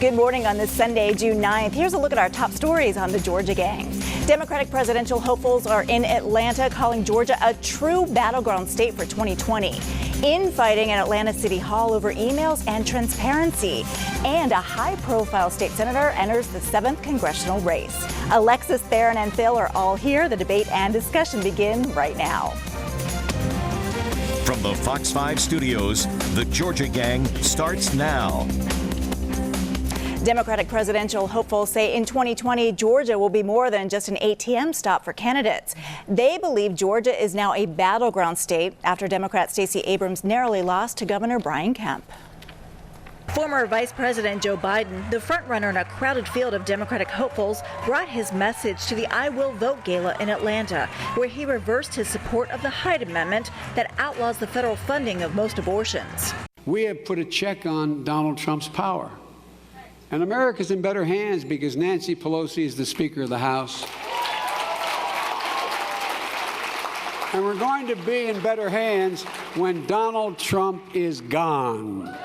Good morning on this Sunday, June 9th. Here's a look at our top stories on the Georgia gang. Democratic presidential hopefuls are in Atlanta calling Georgia a true battleground state for 2020. Infighting at Atlanta City Hall over emails and transparency. And a high-profile state senator enters the 7th congressional race. Alexis, Theron, and Phil are all here. The debate and discussion begin right now. From the Fox 5 studios, the Georgia gang starts now. Democratic presidential hopefuls say in 2020, Georgia will be more than just an ATM stop for candidates. They believe Georgia is now a battleground state after Democrat Stacey Abrams narrowly lost to Governor Brian Kemp. Former Vice President Joe Biden, the frontrunner in a crowded field of Democratic hopefuls, brought his message to the I Will Vote Gala in Atlanta, where he reversed his support of the Hyde Amendment that outlaws the federal funding of most abortions. We have put a check on Donald Trump's power. And America's in better hands because Nancy Pelosi is the Speaker of the House. And we're going to be in better hands when Donald Trump is gone.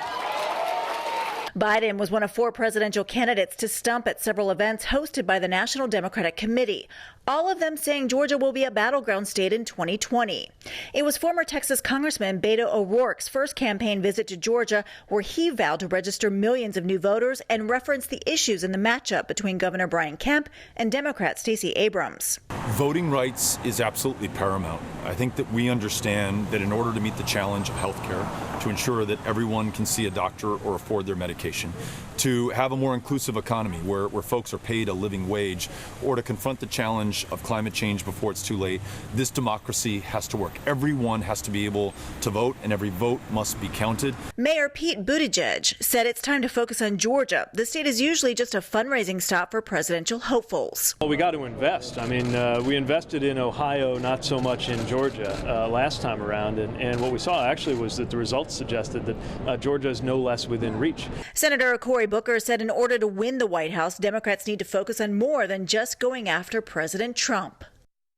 Biden was one of 4 presidential candidates to stump at several events hosted by the National Democratic Committee, all of them saying Georgia will be a battleground state in 2020. It was former Texas Congressman Beto O'Rourke's first campaign visit to Georgia, where he vowed to register millions of new voters and referenced the issues in the matchup between Governor Brian Kemp and Democrat Stacey Abrams. Voting rights is absolutely paramount. I think that we understand that in order to meet the challenge of health care, to ensure that everyone can see a doctor or afford their medication, to have a more inclusive economy where folks are paid a living wage, or to confront the challenge of climate change before it's too late, this democracy has to work. Everyone has to be able to vote, and every vote must be counted. Mayor Pete Buttigieg said it's time to focus on Georgia. The state is usually just a fundraising stop for presidential hopefuls. Well, we got to invest. I mean, we invested in Ohio, not so much in Georgia last time around. And what we saw actually was that the results suggested that Georgia is no less within reach. Senator Cory Booker said in order to win the White House, Democrats need to focus on more than just going after President Trump.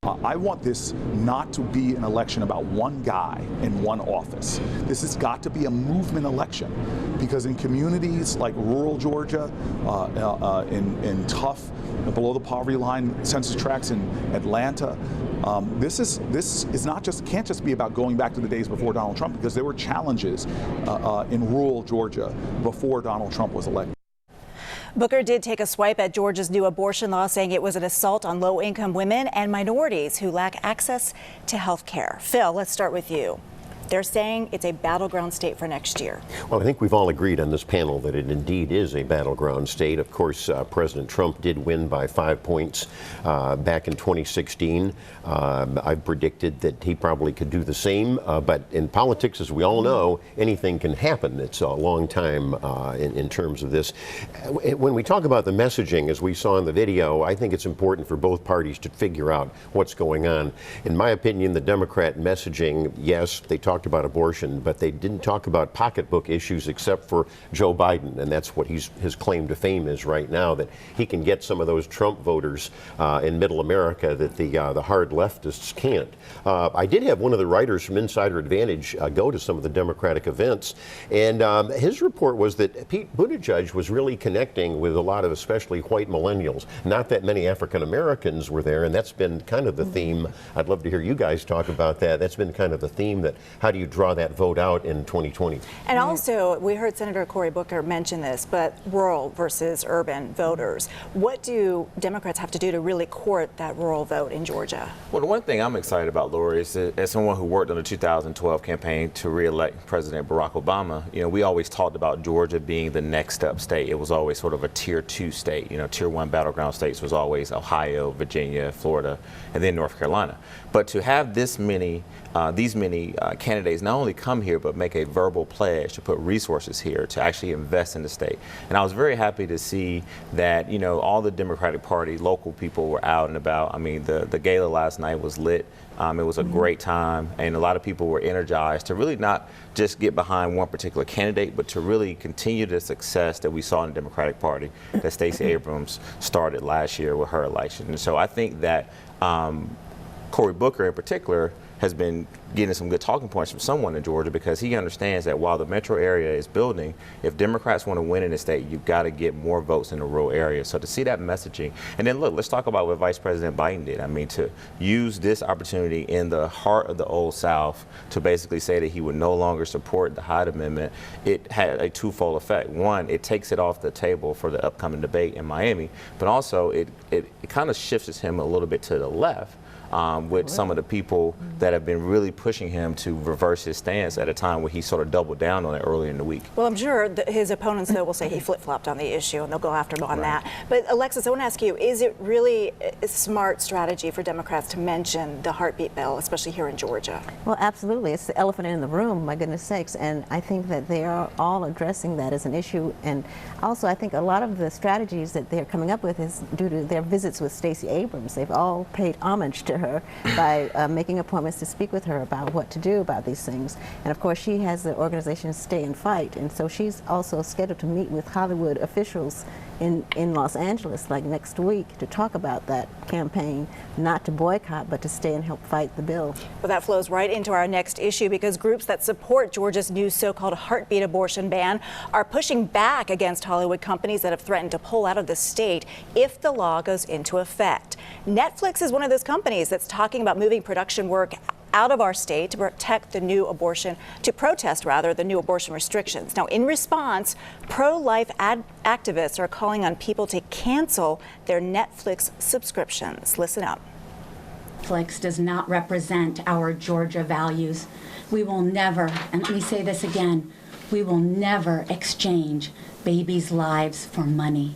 I want this not to be an election about one guy in one office. This has got to be a movement election, because in communities like rural Georgia, in tough, below the poverty line census tracts in Atlanta, this is not just, can't just be about going back to the days before Donald Trump, because there were challenges in rural Georgia before Donald Trump was elected. Booker did take a swipe at Georgia's new abortion law, saying it was an assault on low-income women and minorities who lack access to health care. Phil, let's start with you. They're saying it's a battleground state for next year. Well, I think we've all agreed on this panel that it indeed is a battleground state. Of course, President Trump did win by 5 points back in 2016. I've predicted that he probably could do the same. But in politics, as we all know, anything can happen. It's a long time in terms of this. When we talk about the messaging, as we saw in the video, I think it's important for both parties to figure out what's going on. In my opinion, the Democrat messaging, yes, they talked about abortion, but they didn't talk about pocketbook issues except for Joe Biden, and that's what his claim to fame is right now, that he can get some of those Trump voters in middle America that the hard leftists can't. I did have one of the writers from Insider Advantage go to some of the Democratic events, and his report was that Pete Buttigieg was really connecting with a lot of especially white millennials. Not that many African Americans were there, and that's been kind of the theme. I'd love to hear you guys talk about that. That's been kind of the theme, that how do you draw that vote out in 2020? And also, we heard Senator Cory Booker mention this, but rural versus urban voters. What do Democrats have to do to really court that rural vote in Georgia? Well, the one thing I'm excited about, Lori, is that as someone who worked on the 2012 campaign to re-elect President Barack Obama, we always talked about Georgia being the next up state. It was always sort of a tier 2 state. Tier 1 battleground states was always Ohio, Virginia, Florida, and then North Carolina. But to have these many candidates not only come here, but make a verbal pledge to put resources here to actually invest in the state. And I was very happy to see that, all the Democratic Party local people were out and about. I mean, the gala last night was lit. It was a great time, and a lot of people were energized to really not just get behind one particular candidate, but to really continue the success that we saw in the Democratic Party that Stacey Abrams started last year with her election. And so I think that Cory Booker in particular has been getting some good talking points from someone in Georgia, because he understands that while the metro area is building, if Democrats want to win in the state, you've got to get more votes in the rural area. So to see that messaging, and then look, let's talk about what Vice President Biden did. I mean, to use this opportunity in the heart of the Old South to basically say that he would no longer support the Hyde Amendment, it had a twofold effect. One, it takes it off the table for the upcoming debate in Miami, but also it kind of shifts him a little bit to the left. With some of the people that have been really pushing him to reverse his stance at a time where he sort of doubled down on it earlier in the week. Well, I'm sure that his opponents, though, will say he flip-flopped on the issue, and they'll go after him on that. But, Alexis, I want to ask you, is it really a smart strategy for Democrats to mention the heartbeat bill, especially here in Georgia? Well, absolutely. It's the elephant in the room, my goodness sakes. And I think that they are all addressing that as an issue. And also, I think a lot of the strategies that they're coming up with is due to their visits with Stacey Abrams. They've all paid homage to her by making appointments to speak with her about what to do about these things. And of course, she has the organization Stay and Fight, and so she's also scheduled to meet with Hollywood officials in Los Angeles like next week to talk about that campaign, not to boycott, but to stay and help fight the bill. Well, that flows right into our next issue, because groups that support Georgia's new so-called heartbeat abortion ban are pushing back against Hollywood companies that have threatened to pull out of the state if the law goes into effect. Netflix is one of those companies that's talking about moving production work out of our state to protect the new abortion, to protest rather, the new abortion restrictions. Now, in response, pro-life activists are calling on people to cancel their Netflix subscriptions. Listen up. Netflix does not represent our Georgia values. We will never, and let me say this again, we will never exchange babies' lives for money.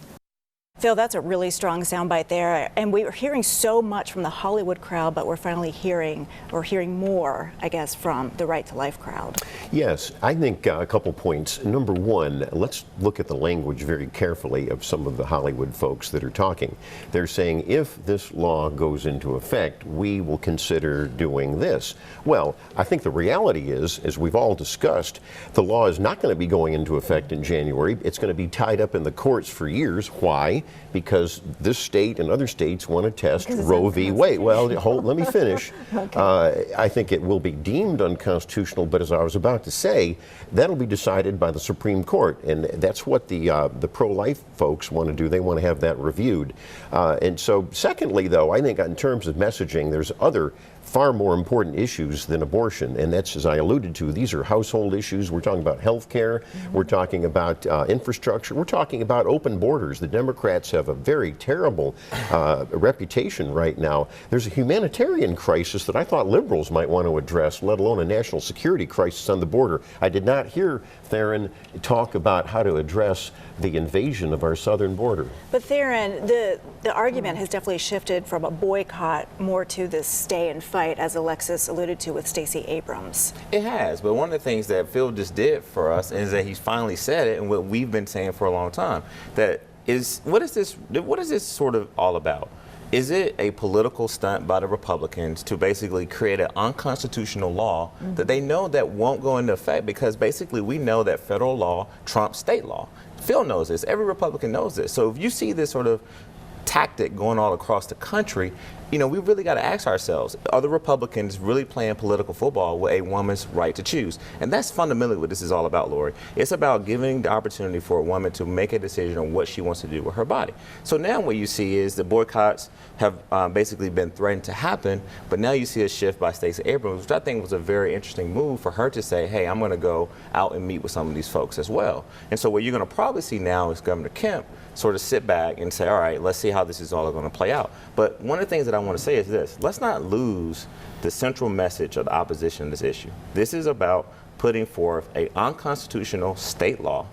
Phil, that's a really strong soundbite there. And we were hearing so much from the Hollywood crowd, but we're finally hearing more, I guess, from the Right to Life crowd. Yes, I think a couple points. Number one, let's look at the language very carefully of some of the Hollywood folks that are talking. They're saying if this law goes into effect, we will consider doing this. Well, I think the reality is, as we've all discussed, the law is not going to be going into effect in January. It's going to be tied up in the courts for years. Why? Because this state and other states want to test Roe v. Wade. Well, let me finish. Okay. I think it will be deemed unconstitutional, but as I was about to say, that'll be decided by the Supreme Court, and that's what the pro-life folks want to do. They want to have that reviewed. And so, secondly, though, I think in terms of messaging, there's other far more important issues than abortion, and that's, as I alluded to, these are household issues. We're talking about health care, we're talking about infrastructure, we're talking about open borders. The Democrats have a very terrible reputation right now. There's a humanitarian crisis that I thought liberals might want to address, let alone a national security crisis on the border. I did not hear Theron talk about how to address the invasion of our southern border. But Theron, the argument has definitely shifted from a boycott more to this stay and fight, as Alexis alluded to with Stacey Abrams. It has, but one of the things that Phil just did for us is that he's finally said it, and what we've been saying for a long time, that is, what is this sort of all about? Is it a political stunt by the Republicans to basically create an unconstitutional law that they know that won't go into effect, because basically we know that federal law trumps state law? Phil knows this. Every Republican knows this. So if you see this sort of tactic going all across the country, you know, we really got to ask ourselves, are the Republicans really playing political football with a woman's right to choose? And that's fundamentally what this is all about, Lori. It's about giving the opportunity for a woman to make a decision on what she wants to do with her body. So now what you see is the boycotts have basically been threatened to happen, but now you see a shift by Stacey Abrams, which I think was a very interesting move for her to say, hey, I'm going to go out and meet with some of these folks as well. And so what you're going to probably see now is Governor Kemp sort of sit back and say, all right, let's see how this is all going to play out. But one of the things that I want to say is this: let's not lose the central message of the opposition to this issue. This is about putting forth an unconstitutional state law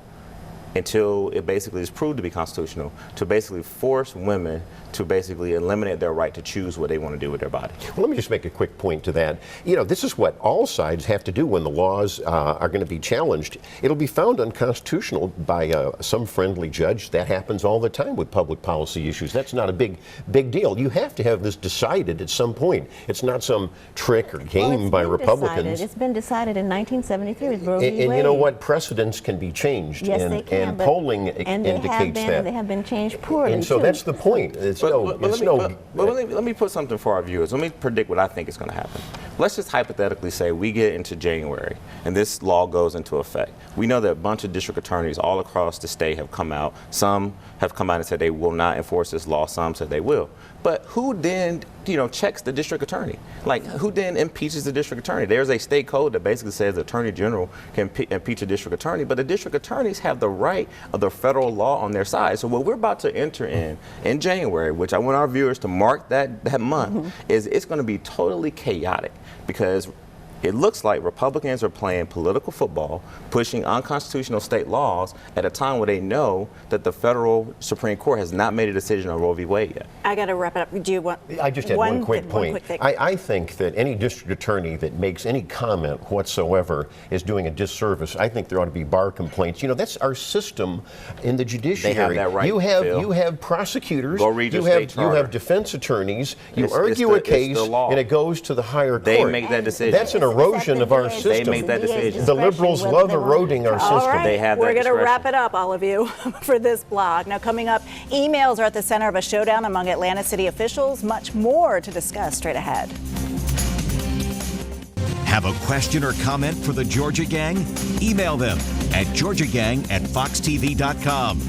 until it basically is proved to be constitutional, to basically force women to basically eliminate their right to choose what they want to do with their body. Well, let me just make a quick point to that. You know, this is what all sides have to do when the laws are going to be challenged. It'll be found unconstitutional by some friendly judge. That happens all the time with public policy issues. That's not a big deal. You have to have this decided at some point. It's not some trick or game by Republicans. It's been decided in 1973 with Roe v. Wade. And you know what? Precedents can be changed. Yes, they can. And polling indicates that. They have been changed poorly. And so that's the point. But let me put something for our viewers. Let me predict what I think is going to happen. let's just hypothetically say we get into January and this law goes into effect. We know that a bunch of district attorneys all across the state have come out. Some have come out and said they will not enforce this law. Some said they will. But who then, checks the district attorney? Like, who then impeaches the district attorney? There's a state code that basically says the attorney general can impeach a district attorney, but the district attorneys have the right of the federal law on their side. So what we're about to enter in January, which I want our viewers to mark that month, is it's going to be totally chaotic, because it looks like Republicans are playing political football, pushing unconstitutional state laws at a time where they know that the federal Supreme Court has not made a decision on Roe v. Wade yet. I got to wrap it up. Do you want? I just had one quick point. One quick thing. I think that any district attorney that makes any comment whatsoever is doing a disservice. I think there ought to be bar complaints. That's our system in the judiciary. They have that right, you have Phil. you have prosecutors. Go read your state charter. You have defense attorneys. You It's argue the a case, law. and it goes to the higher court. They make that decision. That's an erosion of our system. They make that decision. The liberals love eroding our system. All right, They have that we're going to discretion. wrap it up, all of you, for this blog. Now, coming up, emails are at the center of a showdown among Atlanta city officials. Much more to discuss straight ahead. Have a question or comment for the Georgia Gang? Email them at georgiagang@foxtv.com.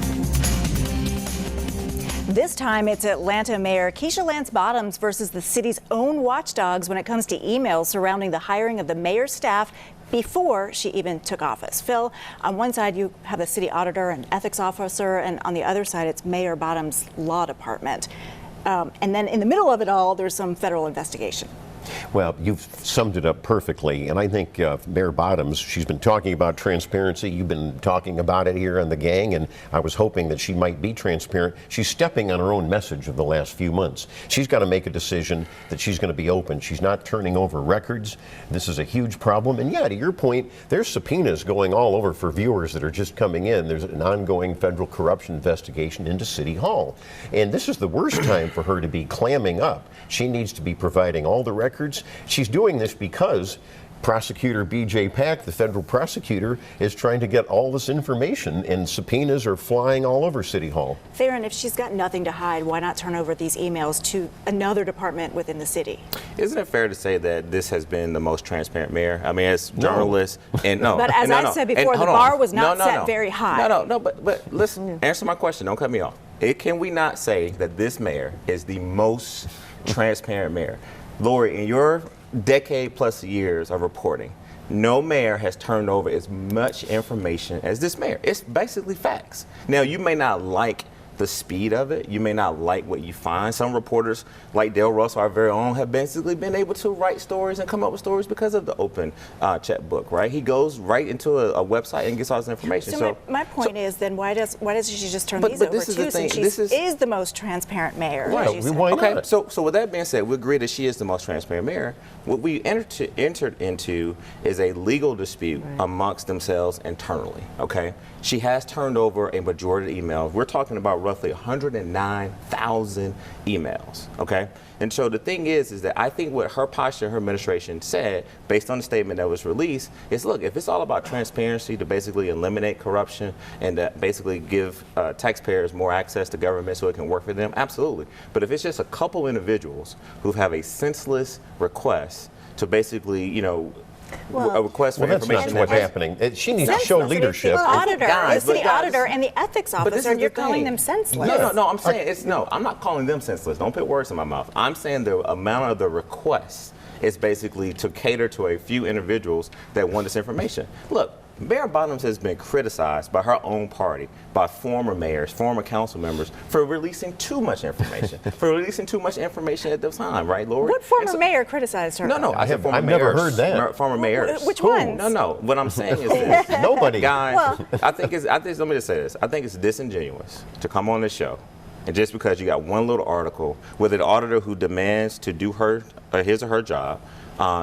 This time, it's Atlanta Mayor Keisha Lance Bottoms versus the city's own watchdogs when it comes to emails surrounding the hiring of the mayor's staff before she even took office. Phil, on one side, you have the city auditor and ethics officer, and on the other side, it's Mayor Bottoms' law department. And then in the middle of it all, there's some federal investigation. Well, you've summed it up perfectly, and I think Mayor Bottoms, she's been talking about transparency. You've been talking about it here on the gang, and I was hoping that she might be transparent. She's stepping on her own message of the last few months. She's got to make a decision that she's going to be open. She's not turning over records. This is a huge problem, and yeah, to your point, there's subpoenas going all over for viewers that are just coming in. There's an ongoing federal corruption investigation into City Hall, and this is the worst time for her to be clamming up. She needs to be providing all the records. She's doing this because Prosecutor B.J. Pack, the federal prosecutor, is trying to get all this information, and subpoenas are flying all over City Hall. Theron, if she's got nothing to hide, why not turn over these emails to another department within the city? Isn't it fair to say that this has been the most transparent mayor? I mean, as journalists, and no. But as I said before, the bar was not set very high. But listen, answer my question. Don't cut me off. Can we not say that this mayor is the most transparent mayor? Lori, in your decade plus years of reporting, no mayor has turned over as much information as this mayor. It's basically facts. Now, you may not like the speed of it. You may not like what you find. Some reporters, like Dale Russell, our very own, have basically been able to write stories and come up with stories because of the open checkbook, right? He goes right into a website and gets all this information. So my point is, then why doesn't she just turn these over this is the too, thing. since she is the most transparent mayor? Right. As you said. Why not? Okay, so with that being said, we agree that she is the most transparent mayor. What we entered into is a legal dispute amongst themselves internally, okay? She has turned over a majority of emails. We're talking about roughly 109,000 emails, okay? And so the thing is that I think what her posture and her administration said, based on the statement that was released, is look, if it's all about transparency to basically eliminate corruption and to basically give taxpayers more access to government so it can work for them, absolutely. But if it's just a couple individuals who have a senseless request to basically, a request for that's information. not what's happening. She needs to show leadership. The city auditor and the ethics officer, and you're calling them senseless. No, I'm saying I'm not calling them senseless. Don't put words in my mouth. I'm saying the amount of the requests is basically to cater to a few individuals that want this information. Look, Mayor Bottoms has been criticized by her own party, by former mayors, former council members, for releasing too much information, at the time, right, Lori? What former mayor criticized her? No, I have former I've mayors. never heard that. Former mayors. Which ones? No. What I'm saying is this. Nobody. Guys, let me just say this. I think it's disingenuous to come on this show, and just because you got one little article with an auditor who demands to do his or her job,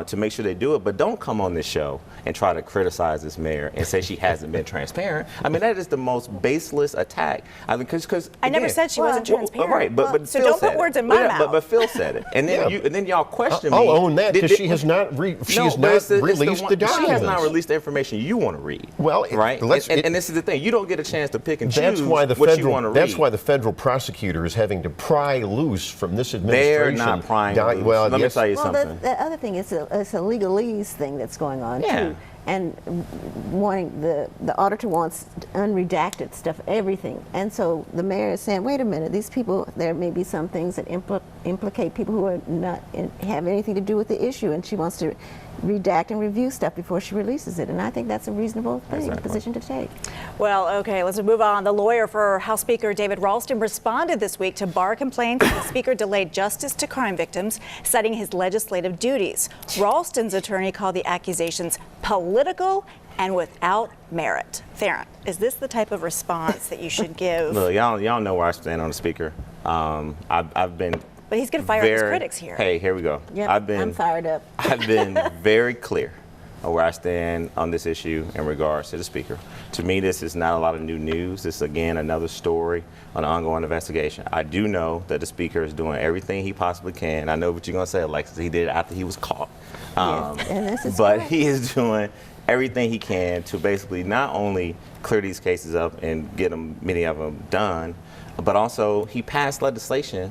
to make sure they do it, but don't come on this show and try to criticize this mayor and say she hasn't been transparent. I mean, that is the most baseless attack. I mean, because I never said she wasn't transparent. Right, but so Phil don't said put words it. in my mouth. But Phil said it, and then y'all question me. I'll own that because she has not released the documents. She has not released the information you want to read. Well, right, and this is the thing. You don't get a chance to pick and choose what you want to read. That's why the federal prosecutor is having to pry loose from this administration. They're not prying loose. Well, let me tell you something. The other thing is it's a legalese thing that's going on too. And wanting the auditor wants unredacted stuff, everything. And so the mayor is saying, wait a minute, these people, there may be some things that implicate people who are not have anything to do with the issue, and she wants to redact and review stuff before she releases it. And I think that's a reasonable position to take. Well, okay, let's move on. The lawyer for House Speaker David Ralston responded this week to bar complaints that the Speaker delayed justice to crime victims, citing his legislative duties. Ralston's attorney called the accusations political and without merit. Theron, is this the type of response that you should give? Look, y'all know where I stand on the Speaker. I've been. But he's going to fire his critics here. Hey, here we go. Yep, I'm fired up. I've been very clear on where I stand on this issue in regards to the Speaker. To me, this is not a lot of new news. This is, again, another story on an ongoing investigation. I do know that the Speaker is doing everything he possibly can. I know what you're going to say, Alexis. He did it after he was caught. But he is doing everything he can to basically not only clear these cases up and get them, many of them done, but also he passed legislation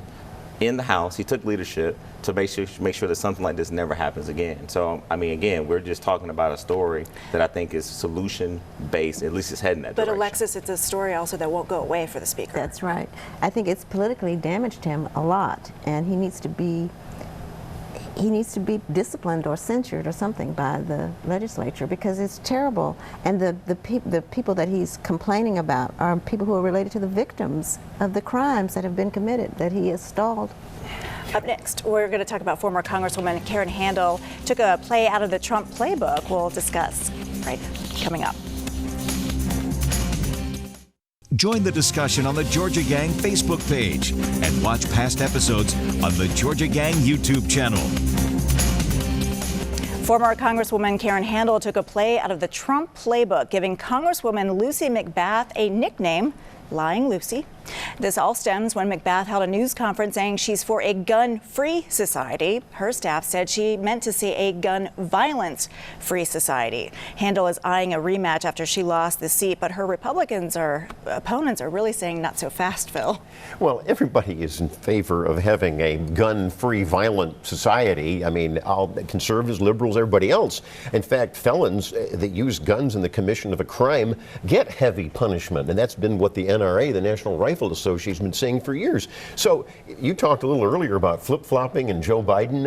in the House. He took leadership to make sure that something like this never happens again. So, I mean, again, we're just talking about a story that I think is solution-based, at least it's heading that direction. But Alexis, it's a story also that won't go away for the Speaker. That's right. I think it's politically damaged him a lot, and he needs to be disciplined or censured or something by the legislature, because it's terrible. And the people that he's complaining about are people who are related to the victims of the crimes that have been committed, that he has stalled. Up next, we're going to talk about former Congresswoman Karen Handel took a play out of the Trump playbook. We'll discuss right coming up. Join the discussion on the Georgia Gang Facebook page and watch past episodes on the Georgia Gang YouTube channel. Former Congresswoman Karen Handel took a play out of the Trump playbook, giving Congresswoman Lucy McBath a nickname, Lying Lucy. This all stems when McBath held a news conference saying she's for a gun-free society. Her staff said she meant to say a gun violence-free society. Handel is eyeing a rematch after she lost the seat, but her Republicans opponents are really saying not so fast, Phil. Well, everybody is in favor of having a gun-free, violent society. I mean, all conservatives, liberals, everybody else. In fact, felons that use guns in the commission of a crime get heavy punishment, and that's been what the NRA, the National Rifle Association, has been saying for years. So you talked a little earlier about flip-flopping and Joe Biden.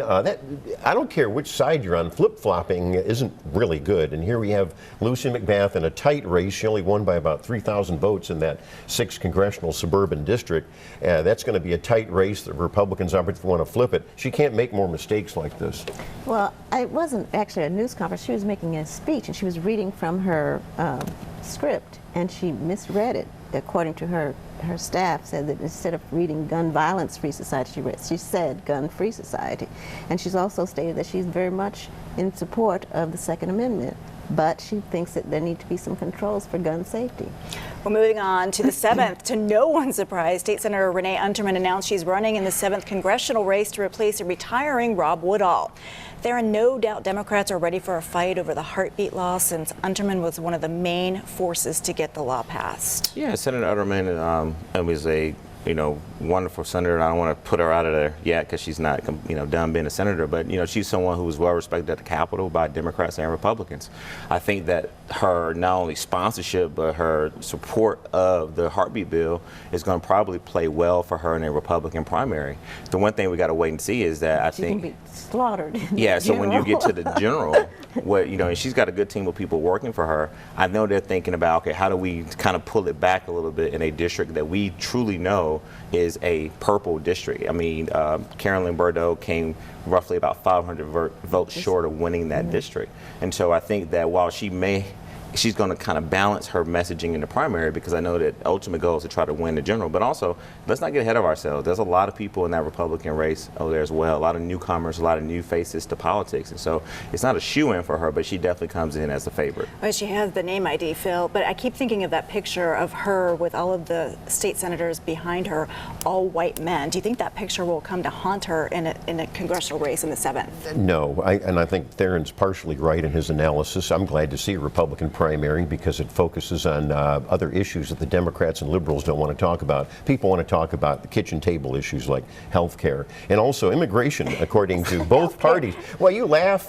I don't care which side you're on, flip-flopping isn't really good. And here we have Lucy McBath in a tight race. She only won by about 3,000 votes in that 6th congressional suburban district. That's going to be a tight race. The Republicans obviously want to flip it. She can't make more mistakes like this. Well, it wasn't actually a news conference. She was making a speech, and she was reading from her script, and she misread it. According to her staff, said that instead of reading gun violence free society, she said gun free society. And she's also stated that she's very much in support of the Second Amendment, but she thinks that there need to be some controls for gun safety. We're moving on to the 7th. To no one's surprise, State Senator Renee Unterman announced she's running in the 7th congressional race to replace a retiring Rob Woodall. There are no doubt Democrats are ready for a fight over the heartbeat law, since Unterman was one of the main forces to get the law passed. Yeah, Senator Unterman was a wonderful senator. I don't want to put her out of there yet because she's not done being a senator, but she's someone who was well respected at the Capitol by Democrats and Republicans. I think that her not only sponsorship but her support of the heartbeat bill is going to probably play well for her in a Republican primary. The one thing we got to wait and see is that she can be slaughtered. Yeah, so when you get to the general, and she's got a good team of people working for her. I know they're thinking about, okay, how do we kind of pull it back a little bit in a district that we truly know is a purple district. I mean, Carolyn Bordeaux came roughly about 500 votes short of winning that district. And so I think that while she may she's going to kind of balance her messaging in the primary, because I know that ultimate goal is to try to win the general. But also, let's not get ahead of ourselves. There's a lot of people in that Republican race over there as well, a lot of newcomers, a lot of new faces to politics. And so it's not a shoe-in for her, but she definitely comes in as a favorite. Well, she has the name ID, Phil, but I keep thinking of that picture of her with all of the state senators behind her, all white men. Do you think that picture will come to haunt her in a congressional race in the 7th? No, and I think Theron's partially right in his analysis. I'm glad to see a Republican primary because it focuses on other issues that the Democrats and liberals don't want to talk about. People want to talk about the kitchen table issues like health care and also immigration, according to both parties. Well, you laugh,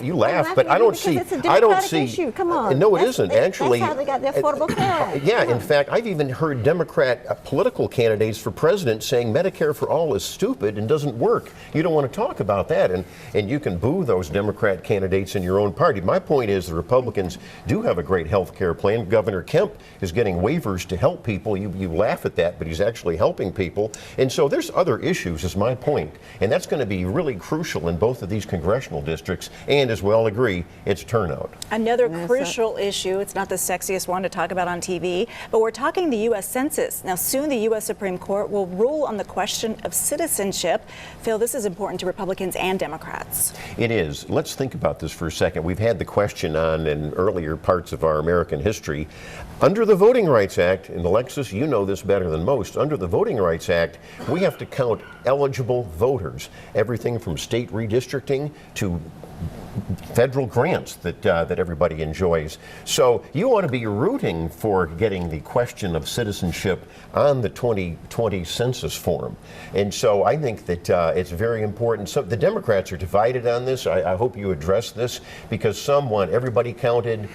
but I don't see. It's a Democratic issue. Come on. No, it isn't. Actually, that's how they got the Affordable Care Act. Yeah, in fact, I've even heard Democrat political candidates for president saying Medicare for all is stupid and doesn't work. You don't want to talk about that, and you can boo those Democrat candidates in your own party. My point is the Republicans do have a great health care plan. Governor Kemp is getting waivers to help people. You laugh at that, but he's actually helping people. And so there's other issues, is my point. And that's going to be really crucial in both of these congressional districts, and as we all agree, it's turnout. Another crucial issue, it's not the sexiest one to talk about on TV, but we're talking the U.S. Census. Now, soon the U.S. Supreme Court will rule on the question of citizenship. Phil, this is important to Republicans and Democrats. It is. Let's think about this for a second. We've had the question on in earlier parts of our American history. Under the Voting Rights Act, and Alexis, you know this better than most, under the Voting Rights Act, we have to count eligible voters. Everything from state redistricting to federal grants that everybody enjoys. So you ought to be rooting for getting the question of citizenship on the 2020 census form. And so I think that it's very important. So the Democrats are divided on this. I hope you address this, because some want everybody counted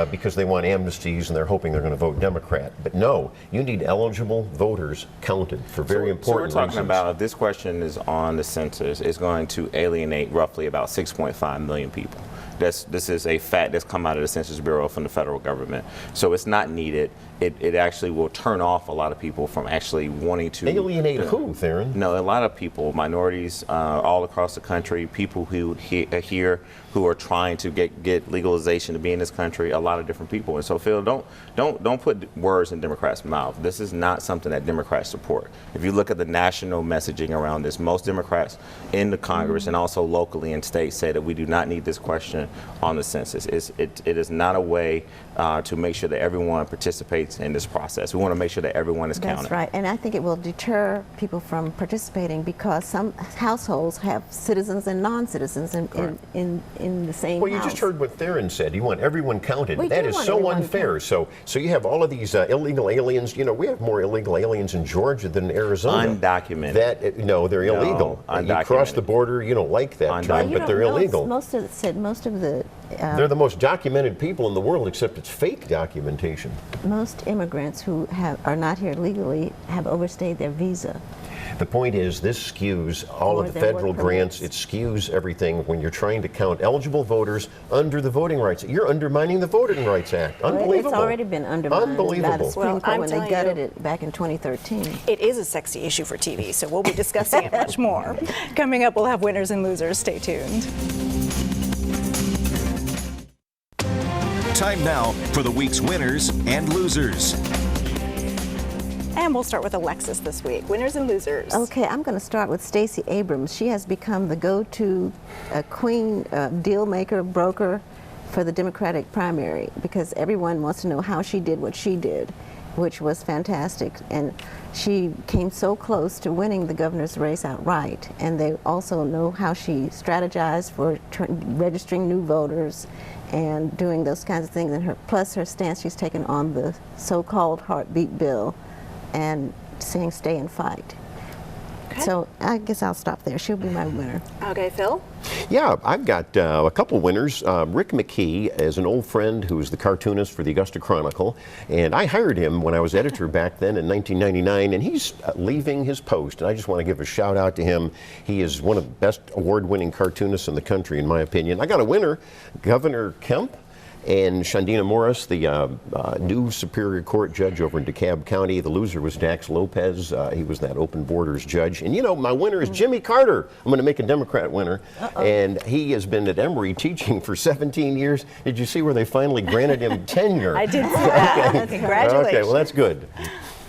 because they want amnesties and they're hoping they're going to vote Democrat. But no, you need eligible voters counted for very important reasons. So we're talking about, if this question is on the census, it's going to alienate roughly about 6.5 million people. This is a fact that's come out of the Census Bureau from the federal government. So it's not needed. It actually will turn off a lot of people from actually wanting to alienate who, Theron? No, a lot of people, minorities all across the country, people who here who are trying to get legalization to be in this country, a lot of different people. And so, Phil, don't put words in Democrats' mouth. This is not something that Democrats support. If you look at the national messaging around this, most Democrats in the Congress and also locally in states say that we do not need this question on the census. It is not a way to make sure that everyone participates in this process. We want to make sure that everyone is counted. That's right, and I think it will deter people from participating, because some households have citizens and non-citizens in the same Well, you house. just heard what Theron said. You want everyone counted. We That do is want so everyone unfair. So you have all of these illegal aliens. You know, we have more illegal aliens in Georgia than in Arizona. Undocumented. No, they're illegal. You cross the border, you don't like that term, but they're illegal. Most of the they're the most documented people in the world, except it's fake documentation. most immigrants who are not here legally have overstayed their visa. The point is, this skews all of the federal grants. It skews everything when you're trying to count eligible voters under the Voting Rights. You're undermining the Voting Rights Act. Unbelievable. It's already been undermined by the Supreme Court when they gutted it back in 2013. It is a sexy issue for TV, so we'll be discussing it much more. Coming up, we'll have winners and losers. Stay tuned. Time now for the week's winners and losers. And we'll start with Alexis this week. Winners and losers. Okay, I'm going to start with Stacey Abrams. She has become the go-to queen deal maker, broker for the Democratic primary, because everyone wants to know how she did what she did, which was fantastic. And she came so close to winning the governor's race outright. And they also know how she strategized for registering new voters and doing those kinds of things. And plus her stance she's taken on the so-called heartbeat bill and saying stay and fight. Okay. So I guess I'll stop there. She'll be my winner. Okay, Phil? Yeah, I've got a couple winners. Rick McKee is an old friend who was the cartoonist for the Augusta Chronicle, and I hired him when I was editor back then in 1999, and he's leaving his post, and I just want to give a shout out to him. He is one of the best award-winning cartoonists in the country, in my opinion. I got a winner, Governor Kemp. and Shandina Morris, the new Superior Court judge over in DeKalb County. The loser was Dax Lopez. He was that open borders judge. And you know, my winner is Jimmy Carter. I'm going to make a Democrat winner. And he has been at Emory teaching for 17 years. Did you see where they finally granted him tenure? I did see that. Okay. Congratulations. Okay, well, that's good.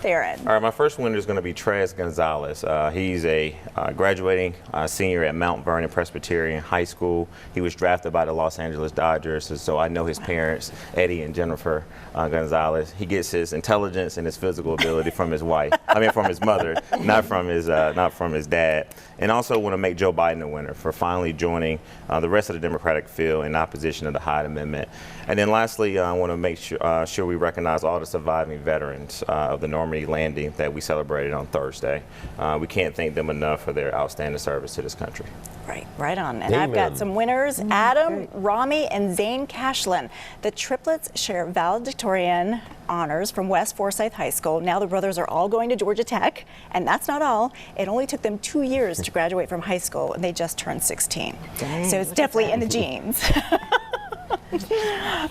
Theron. All right, my first winner is going to be Trez Gonzalez. He's a graduating senior at Mount Vernon Presbyterian High School. He was drafted by the Los Angeles Dodgers, and so I know his parents, Eddie and Jennifer Gonzalez. He gets his intelligence and his physical ability from his wife. I mean, from his mother, not from his dad. And also want to make Joe Biden a winner for finally joining the rest of the Democratic field in opposition to the Hyde Amendment. And then lastly, I want to make sure we recognize all the surviving veterans of the Normandy landing that we celebrated on Thursday. We can't thank them enough for their outstanding service to this country. Right on. And Amen. I've got some winners, Adam, Rami, and Zane Cashlin. The triplets share valedictorian honors from West Forsyth High School. Now the brothers are all going to Georgia Tech, and that's not all. It only took them 2 years to graduate from high school, and they just turned 16. Dang, so it's definitely in the genes.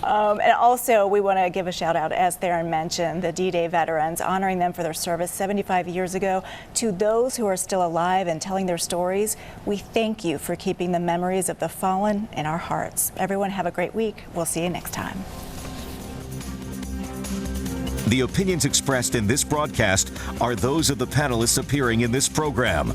And also, we want to give a shout out, as Theron mentioned, the D-Day veterans, honoring them for their service 75 years ago. To those who are still alive and telling their stories, we thank you for keeping the memories of the fallen in our hearts. Everyone have a great week. We'll see you next time. The opinions expressed in this broadcast are those of the panelists appearing in this program.